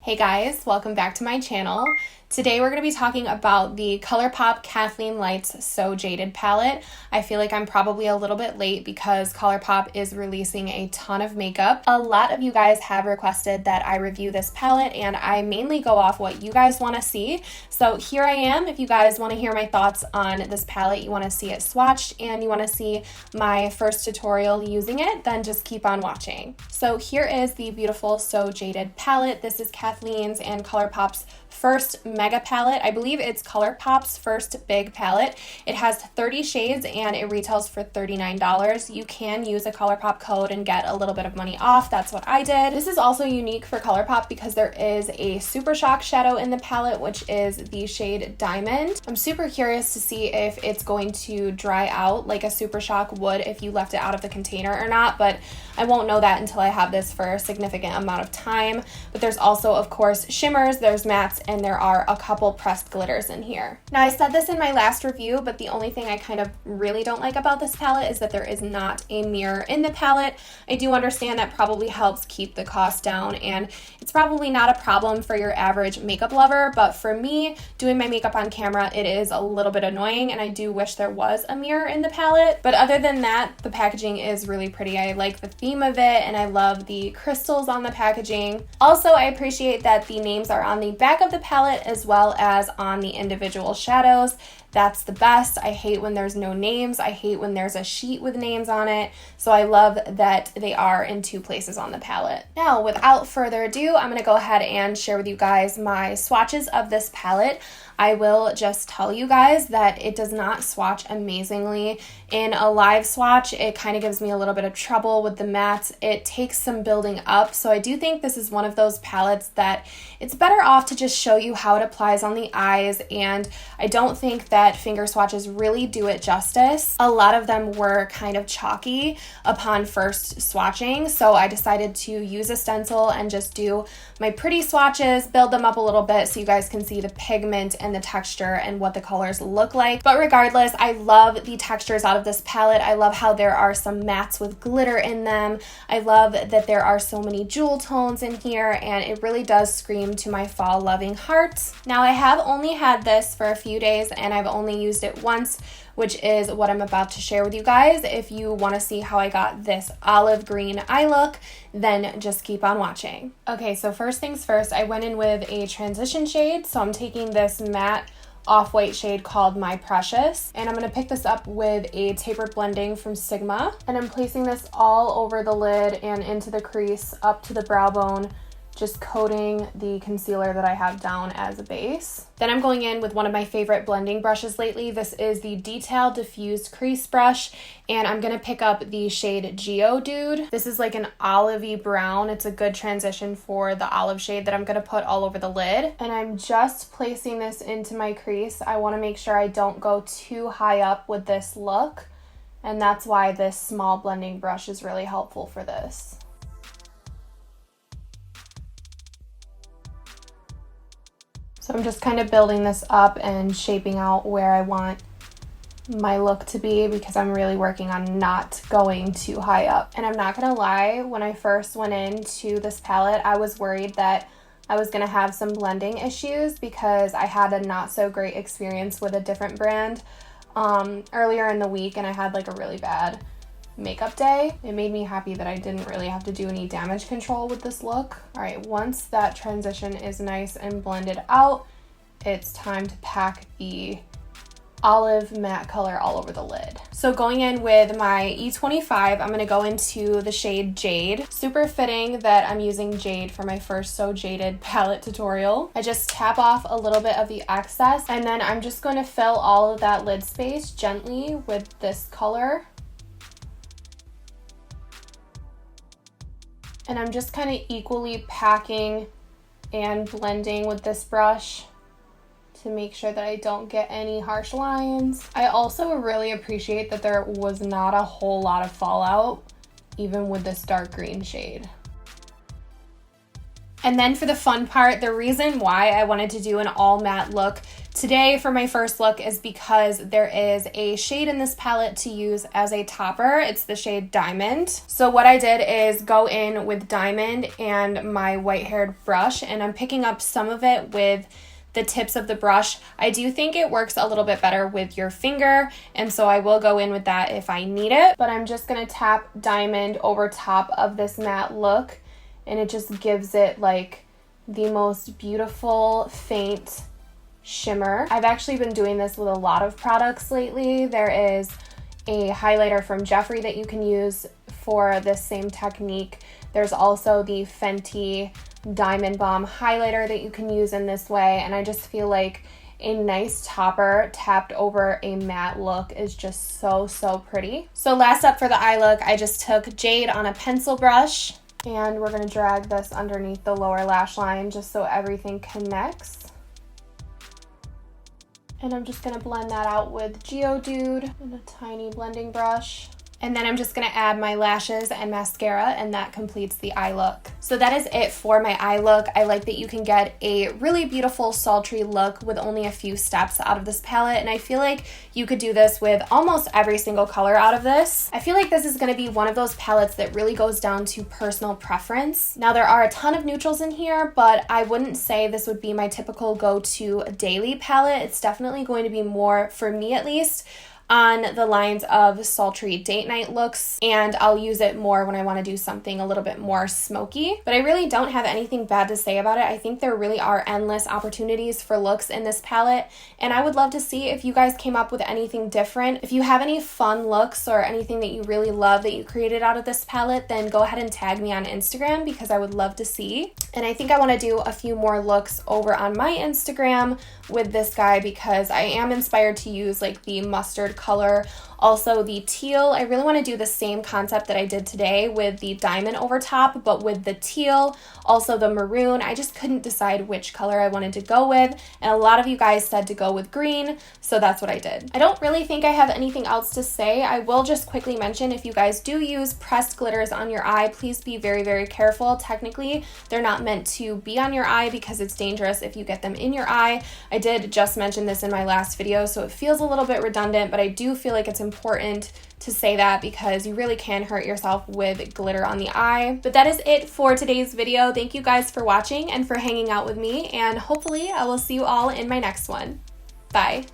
Hey guys, welcome back to my channel. Today we're going to be talking about the Colourpop Kathleen Lights So Jaded palette. I feel like I'm probably a little bit late because Colourpop is releasing a ton of makeup. A lot of you guys have requested that I review this palette, and I mainly go off what you guys want to see. So here I am. If you guys want to hear my thoughts on this palette, you want to see it swatched, and you want to see my first tutorial using it, then just keep on watching. So here is the beautiful So Jaded palette. This is Kathleen's and Colourpop's first mega palette. I believe it's Colourpop's first big palette. It has 30 shades and it retails for $39. You can use a Colourpop code and get a little bit of money off. That's what I did. This is also unique for Colourpop because there is a Super Shock shadow in the palette, which is the shade Diamond. I'm super curious to see if it's going to dry out like a Super Shock would if you left it out of the container or not, but I won't know that until I have this for a significant amount of time. But there's also, of course, shimmers, there's mattes, and there are a couple pressed glitters in here. Now, I said this in my last review, but the only thing I kind of really don't like about this palette is that there is not a mirror in the palette. I do understand that probably helps keep the cost down, and it's probably not a problem for your average makeup lover, but for me, doing my makeup on camera, it is a little bit annoying, and I do wish there was a mirror in the palette. But other than that, the packaging is really pretty. I like the theme of it, and I love the crystals on the packaging. Also, I appreciate that the names are on the back of the palette as well as on the individual shadows. That's the best. I hate when there's no names. I hate when there's a sheet with names on it. So I love that they are in two places on the palette. Now, without further ado, I'm going to go ahead and share with you guys my swatches of this palette. I will just tell you guys that it does not swatch amazingly. In a live swatch, it kind of gives me a little bit of trouble with the mattes. It takes some building up, so I do think this is one of those palettes that it's better off to just show you how it applies on the eyes, and I don't think that finger swatches really do it justice. A lot of them were kind of chalky upon first swatching, so I decided to use a stencil and just do my pretty swatches, build them up a little bit so you guys can see the pigment and the texture and what the colors look like. But regardless, I love the textures out of this palette. I love how there are some mattes with glitter in them. I love that there are so many jewel tones in here, and it really does scream to my fall loving heart. Now, I have only had this for a few days and I've only used it once, which is what I'm about to share with you guys. If you want to see how I got this olive green eye look, then just keep on watching. Okay, so first things first, I went in with a transition shade. So I'm taking this matte off-white shade called My Precious, and I'm going to pick this up with a tapered blending from Sigma, and I'm placing this all over the lid and into the crease up to the brow bone, just coating the concealer that I have down as a base. Then I'm going in with one of my favorite blending brushes lately. This is the Detail Diffused Crease Brush, and I'm gonna pick up the shade Geodude. This is like an olivey brown. It's a good transition for the olive shade that I'm gonna put all over the lid. And I'm just placing this into my crease. I wanna make sure I don't go too high up with this look, and that's why this small blending brush is really helpful for this. So I'm just kind of building this up and shaping out where I want my look to be because I'm really working on not going too high up. And I'm not gonna lie, when I first went into this palette, I was worried that I was gonna have some blending issues because I had a not so great experience with a different brand earlier in the week, and I had like a really bad makeup day. It made me happy that I didn't really have to do any damage control with this look. All right, once that transition is nice and blended out, it's time to pack the olive matte color all over the lid. So going in with my E25, I'm gonna go into the shade Jade. Super fitting that I'm using Jade for my first So Jaded palette tutorial. I just tap off a little bit of the excess, and then I'm just going to fill all of that lid space gently with this color. And I'm just kind of equally packing and blending with this brush to make sure that I don't get any harsh lines. I also really appreciate that there was not a whole lot of fallout, even with this dark green shade. And then for the fun part, the reason why I wanted to do an all matte look today for my first look is because there is a shade in this palette to use as a topper. It's the shade Diamond. So what I did is go in with Diamond and my white haired brush, and I'm picking up some of it with the tips of the brush. I do think it works a little bit better with your finger, and so I will go in with that if I need it. But I'm just gonna tap Diamond over top of this matte look, and it just gives it like the most beautiful faint shimmer. I've actually been doing this with a lot of products lately. There is a highlighter from Jeffree that you can use for this same technique. There's also the Fenty Diamond Bomb highlighter that you can use in this way, and I just feel like a nice topper tapped over a matte look is just so pretty. So last up for the eye look, I just took Jade on a pencil brush, and we're gonna drag this underneath the lower lash line just so everything connects. And I'm just gonna blend that out with Geodude and a tiny blending brush. And then I'm just gonna add my lashes and mascara, and that completes the eye look. So that is it for my eye look. I like that you can get a really beautiful sultry look with only a few steps out of this palette, and I feel like you could do this with almost every single color out of this. I feel like this is gonna be one of those palettes that really goes down to personal preference. Now there are a ton of neutrals in here, but I wouldn't say this would be my typical go-to daily palette. It's definitely going to be more, for me at least, on the lines of sultry date night looks, and I'll use it more when I want to do something a little bit more smoky. But I really don't have anything bad to say about it. I think there really are endless opportunities for looks in this palette, and I would love to see if you guys came up with anything different. If you have any fun looks or anything that you really love that you created out of this palette, then go ahead and tag me on Instagram because I would love to see. And I think I want to do a few more looks over on my Instagram with this guy because I am inspired to use like the mustard color, also the teal. I really want to do the same concept that I did today with the diamond over top, but with the teal, also the maroon. I just couldn't decide which color I wanted to go with, and a lot of you guys said to go with green, so that's what I did. I don't really think I have anything else to say. I will just quickly mention, if you guys do use pressed glitters on your eye, please be very careful. Technically, they're not meant to be on your eye because it's dangerous if you get them in your eye. I did just mention this in my last video, so it feels a little bit redundant, but I do feel like it's important to say that because you really can hurt yourself with glitter on the eye. But that is it for today's video. Thank you guys for watching and for hanging out with me, and hopefully I will see you all in my next one. Bye.